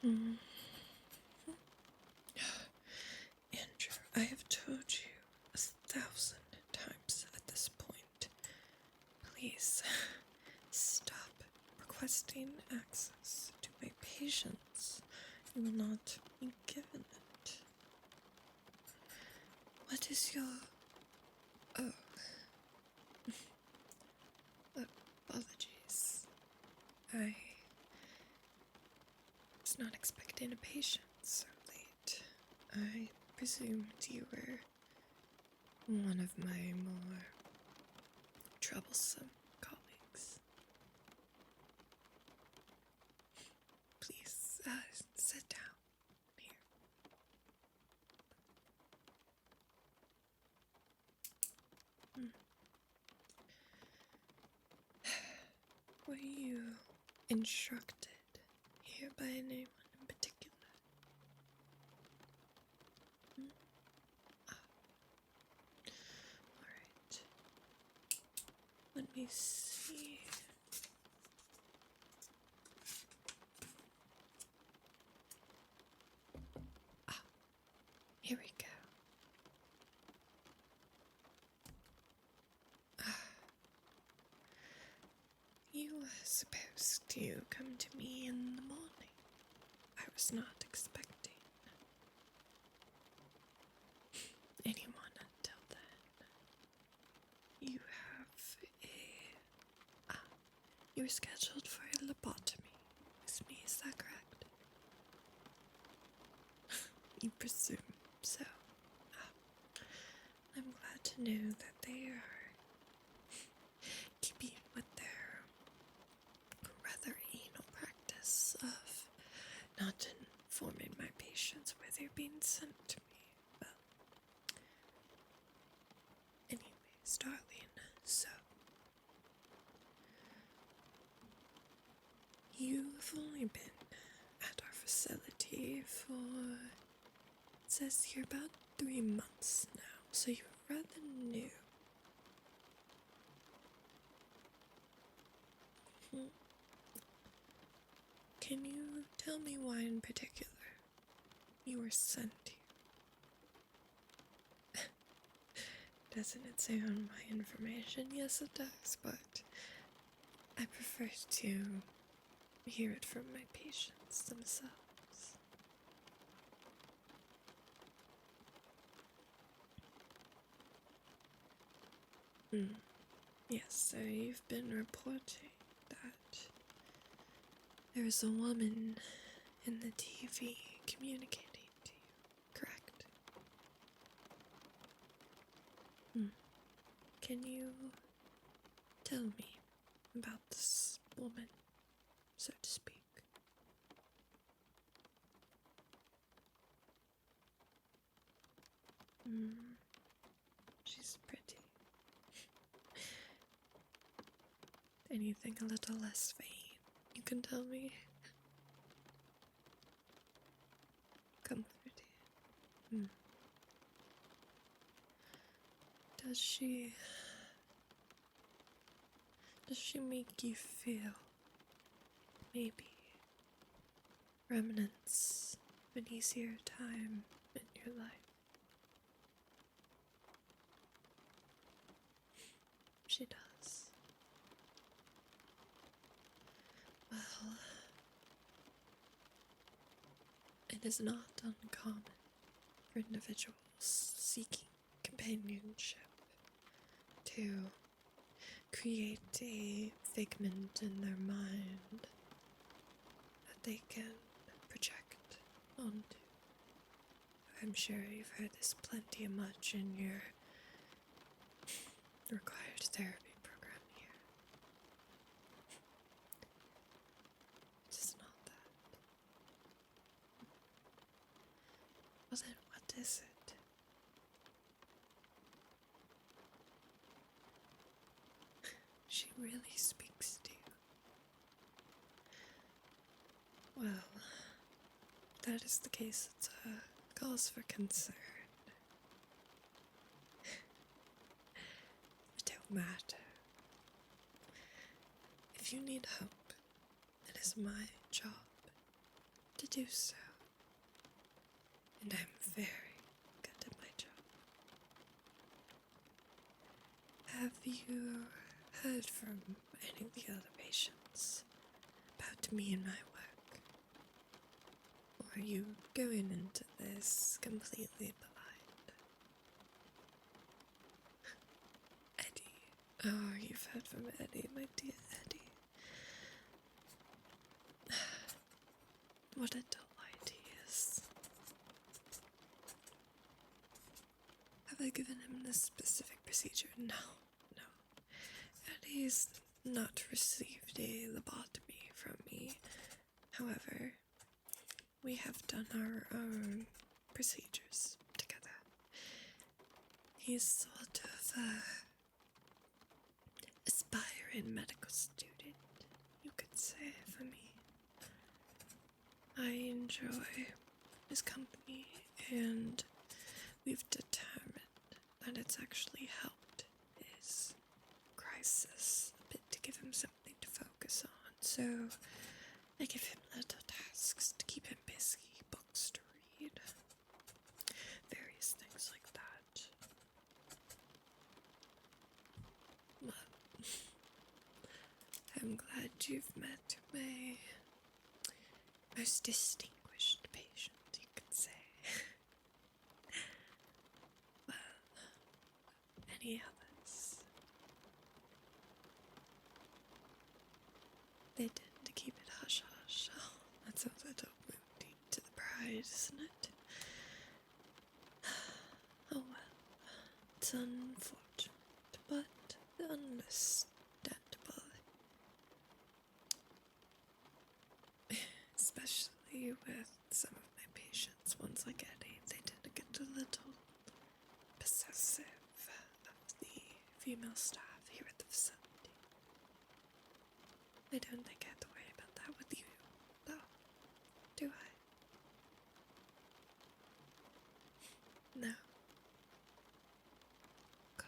Mm. Andrew, I have told you 1,000 times at this point. Please, stop requesting access to my patients. You will not be given it. What is your... Oh. Apologies. I was not expecting a patient so late. I presumed you were one of my more troublesome colleagues. Please, sit down here. Were you instructed here by anyone in particular? Alright. Let me see. Here we go. You were supposed to come to me in the morning. I was not expecting anyone until then. You were scheduled for a lobotomy with me, is that correct? You presume so. I'm glad to know that they are keeping with their rather anal practice of not informing my patients where they're being sent to me. Well, anyways, darling, so you've only been at our facility for, it says here, about 3 months now, so you're rather new. Can you tell me why in particular you were sent here? Doesn't it say on my information? Yes, it does, but I prefer to hear it from my patients themselves. Yes, so you've been reporting that there is a woman in the TV communicating to you, correct? Can you tell me about this woman, so to speak? She's pretty. Anything a little less vain, you can tell me? Comforting. Does she make you feel maybe remnants of an easier time in your life? She does. Well, it is not uncommon for individuals seeking companionship to create a figment in their mind that they can project onto. I'm sure you've heard this plenty of much in your required therapy program here. It's not that. Well then, what is it? She really speaks to you. Well, if that is the case, it's a cause for concern. It don't matter. If you need hope, it is my job to do so. And I'm very good at my job. Have you heard from any of the other patients about me and my work? Or are you going into this completely blind? Eddie. Oh, you've heard from Eddie, my dear Eddie. What a delight he is. Have I given him this specific procedure? No. Eddie's not received a lobotomy from me. However, we have done our own procedures together. He's sort of a aspiring medical student, you could say, for me. I enjoy his company, and we've determined that it's actually helped his crisis a bit to give him something to focus on. So I give him little tasks to keep him busy, books to read, various things like that. Well, I'm glad you've met my most distinguished patient, you could say. Well, any others? They tend to keep it hush-hush. Oh, that sounds a little wounding to the pride, isn't it? Oh well, it's unfortunate, but understandable. Especially with some of my patients, ones like Eddie, they tend to get a little possessive of the female staff here at the facility. I don't think I have to worry about that with you, though, do I? No. Good.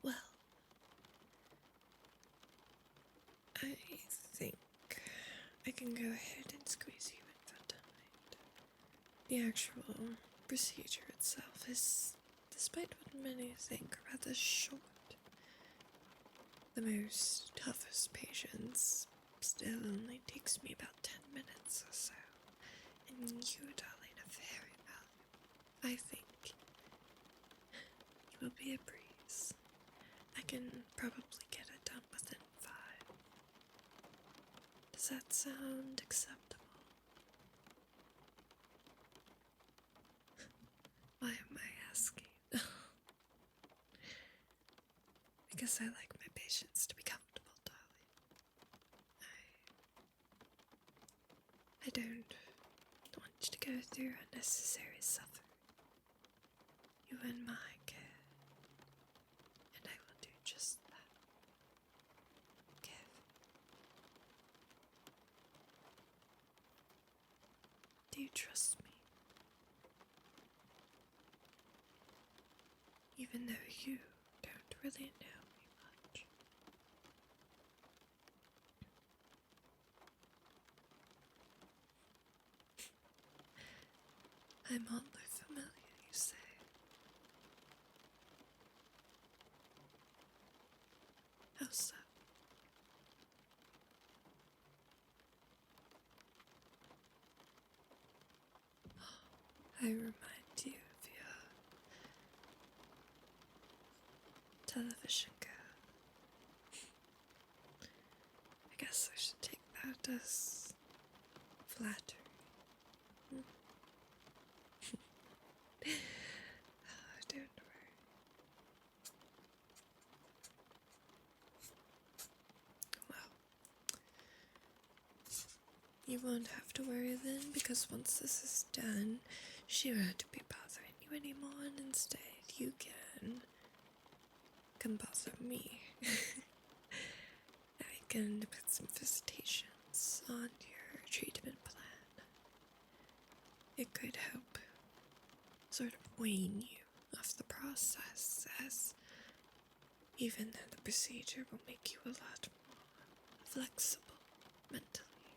Well, I think I can go ahead and squeeze you in for tonight. The actual procedure itself is, despite what many think, rather short. The most toughest patients still only takes me about 10 minutes or so. And you, darling, are very valuable. I think you will be a breeze. I can probably get it done within 5. Does that sound acceptable? Why am I asking? Because I like my patients to be comfortable, darling. I don't want you to go through unnecessary suffering. You are in my care, and I will do just that. Give. Do you trust me? Even though you don't really know me much. I'm oddly familiar, you say. How so? I remind you of your television girl. I guess I should take that as flattery. Oh, don't worry. Well, you won't have to worry then, because once this is done, she won't be bothering you anymore, and instead you can come bother me. I can put some visitations on your treatment plan. It could help sort of wean you off the process, as even though the procedure will make you a lot more flexible mentally,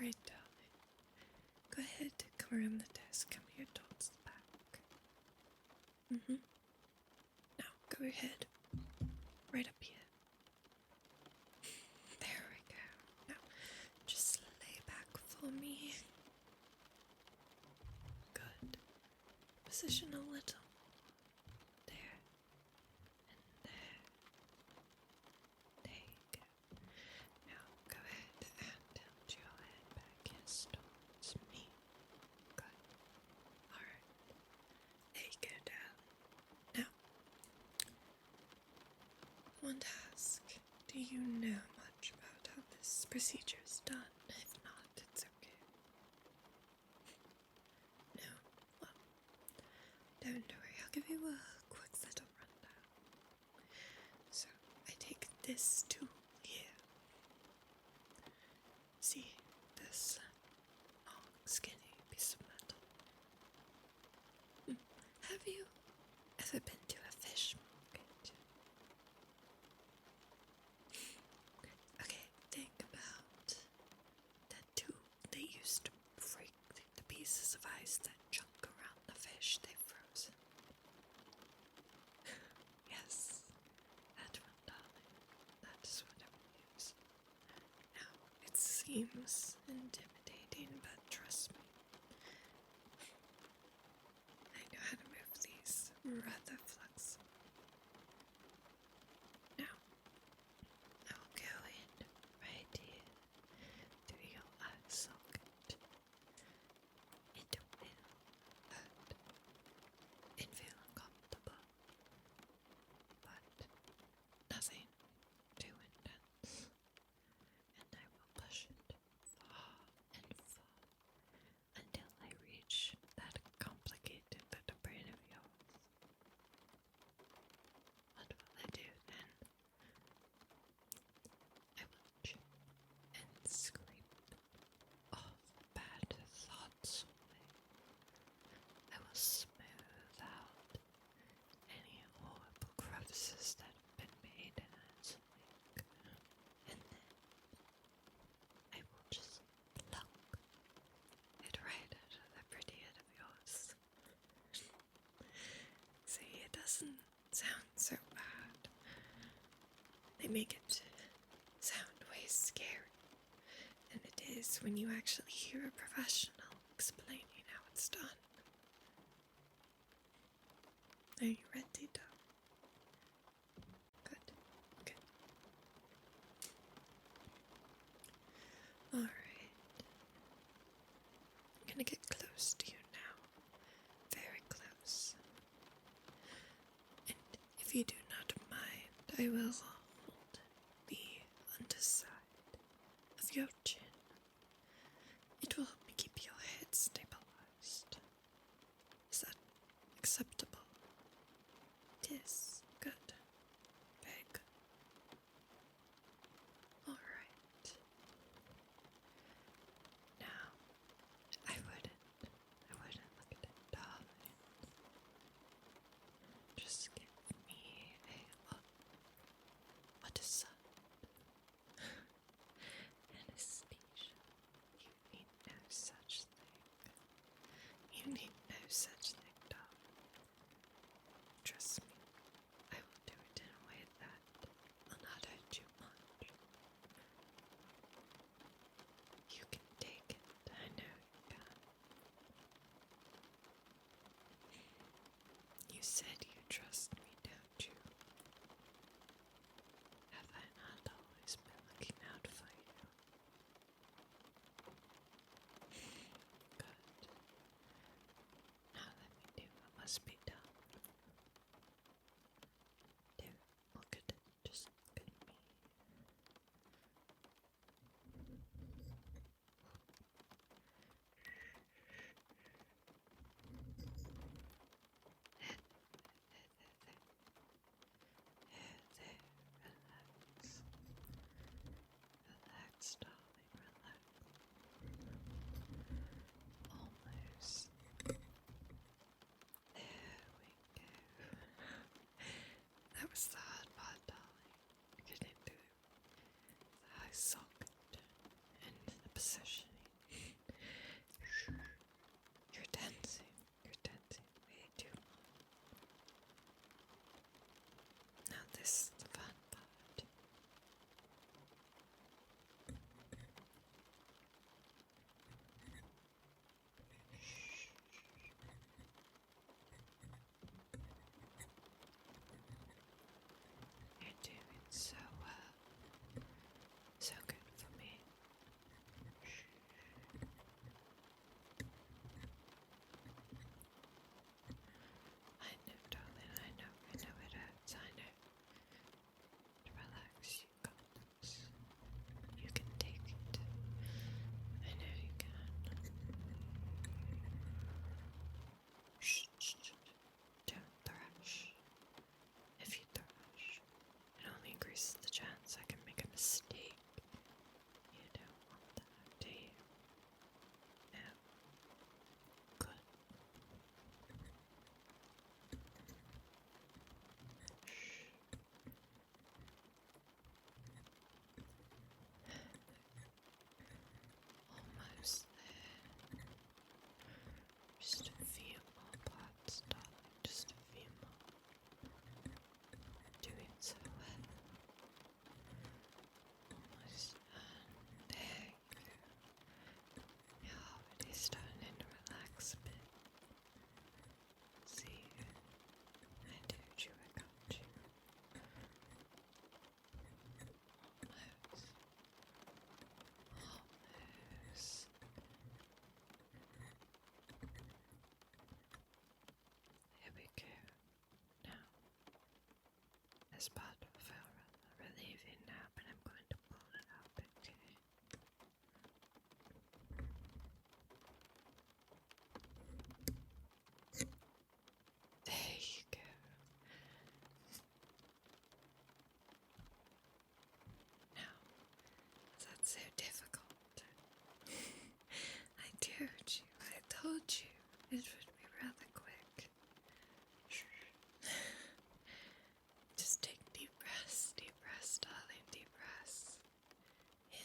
Alright, darling. Go ahead, come around the desk, come here towards the back. Now, go ahead. Right up here. There we go. Now, just lay back for me. Good. Position a little more. There. And there. There you go. Now, go ahead and tilt your head back yes towards me. Good. Alright. There you go, darling. Now, I want to ask, do you know much about how this procedure is done? If not, it's okay. No? Well, don't worry, I'll give you a quick little rundown. So, I take this tool here. See, this long, skinny piece of metal. Have you ever been to a fish market? Okay, think about that tool they used to break the pieces of ice that chunk around the fish they've frozen. Yes, that one, darling. That is what I will use. Now, it seems intimidating, but trust me. I know how to move these rather flexible. Now, I will go in right here through your eye socket. It will hurt and feel uncomfortable, but nothing too intense. And I will push it far and far until I reach that complicated little brain of yours. What will I do then? I will chip and scrape all bad thoughts away. I will smooth out any horrible crevices that have been made in its wake. And then I will just pluck it right out of that pretty head of yours. See, it doesn't sound so bad. They make it sound way scary than it is when you actually hear a professional explaining how it's done. Are you ready, Doc? Good, good. Alright. I'm gonna get close to you now. Very close. And if you do not mind, I will hold the underside of your chin. It will help me keep your head stabilized. Is that acceptable? It is. Good. Very good. Alright. Now, I wouldn't look at it, darling. Just give me a look. What is that? Anesthesia. You need no such thing. You need no such thing, darling. Trust me, I will do it in a way that will not hurt you much. You can take it, I know you can. You said you trust me, don't you? Have I not always been looking out for you? Good. Now let me do what must be done. Look at it. Just look at me. this is the fun part. You're doing so well. So good for me. I know, darling, I know it hurts, I know. Relax, you got this. You can take it. I know you can. Shh, shh, shh. Don't thrash. If you thrash, it only increases the chance I can make a mistake. You don't want that, do you? No. Good. Almost there. Just a few more parts, darling. Just a few more. Doing so well. Almost done. There you go. You're already starting to relax a bit. See, I told you I got you. Almost. Almost. Here we go. Now, this part will feel rather relieving now, but I'm going to pull it up, okay? There you go. Now, that's so difficult. I told you it would be rather quick. Just take deep breaths, darling, deep breaths. In,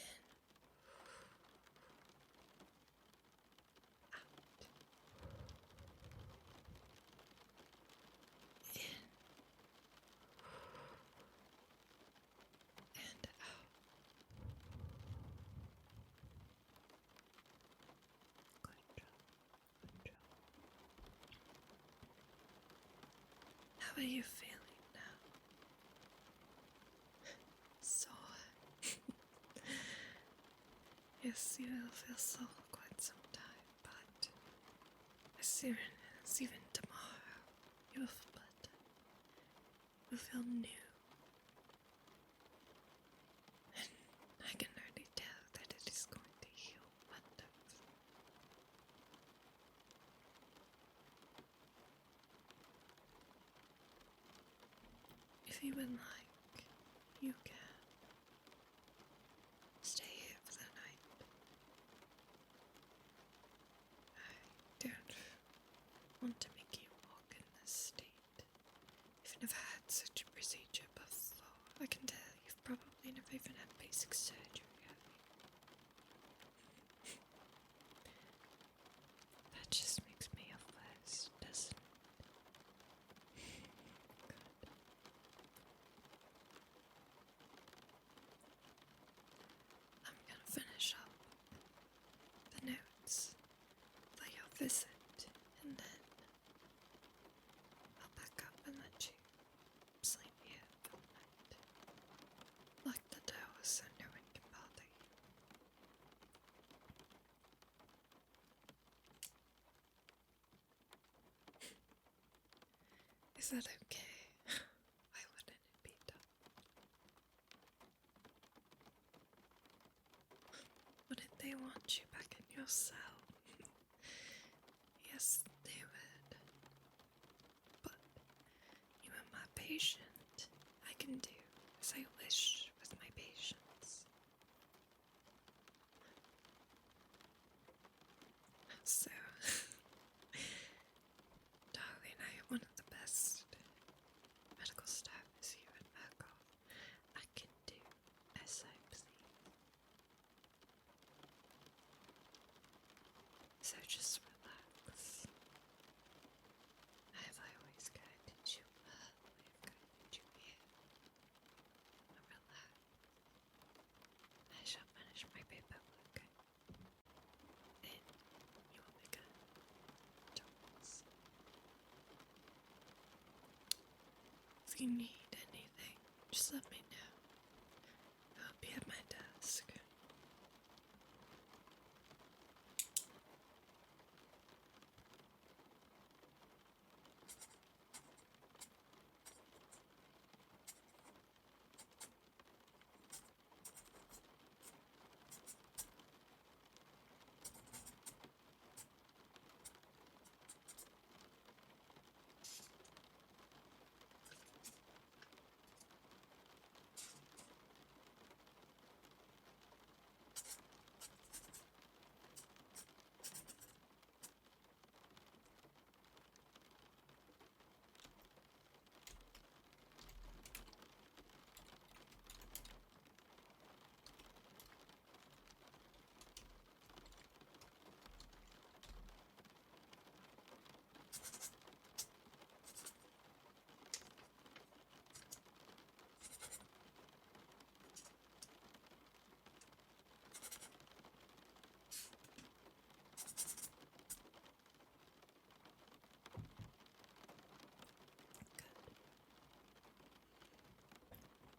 out. In, and out. Good job, good job. How are you feeling now? Sore. Yes, you will feel sore for quite some time, but as soon as even tomorrow, you will feel better. You will feel new. And I can already tell that it is going to heal wonderfully. If you would like, you can stay here for the night. I don't want to make you walk in this state. You've never had such a procedure before. I can tell you've probably never even had basic surgery, have you? That just makes me a worse, doesn't it? Good. I'm gonna finish up the notes for your visit, and then I'll pack up and let you sleep here for the night. Lock the door so no one can bother you. Is that okay? Why wouldn't it be, done? Wouldn't they want you back in your cell? Yes, they would. But you are my patient. I can do as I wish with my patients. So, darling, I have one of the best medical staffs here at Merkel. I can do as I please. So just relax. Have I always guided you well? I've guided you here. If you need anything, just let me know. I'll be at my desk.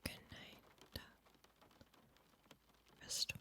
Good night. Rest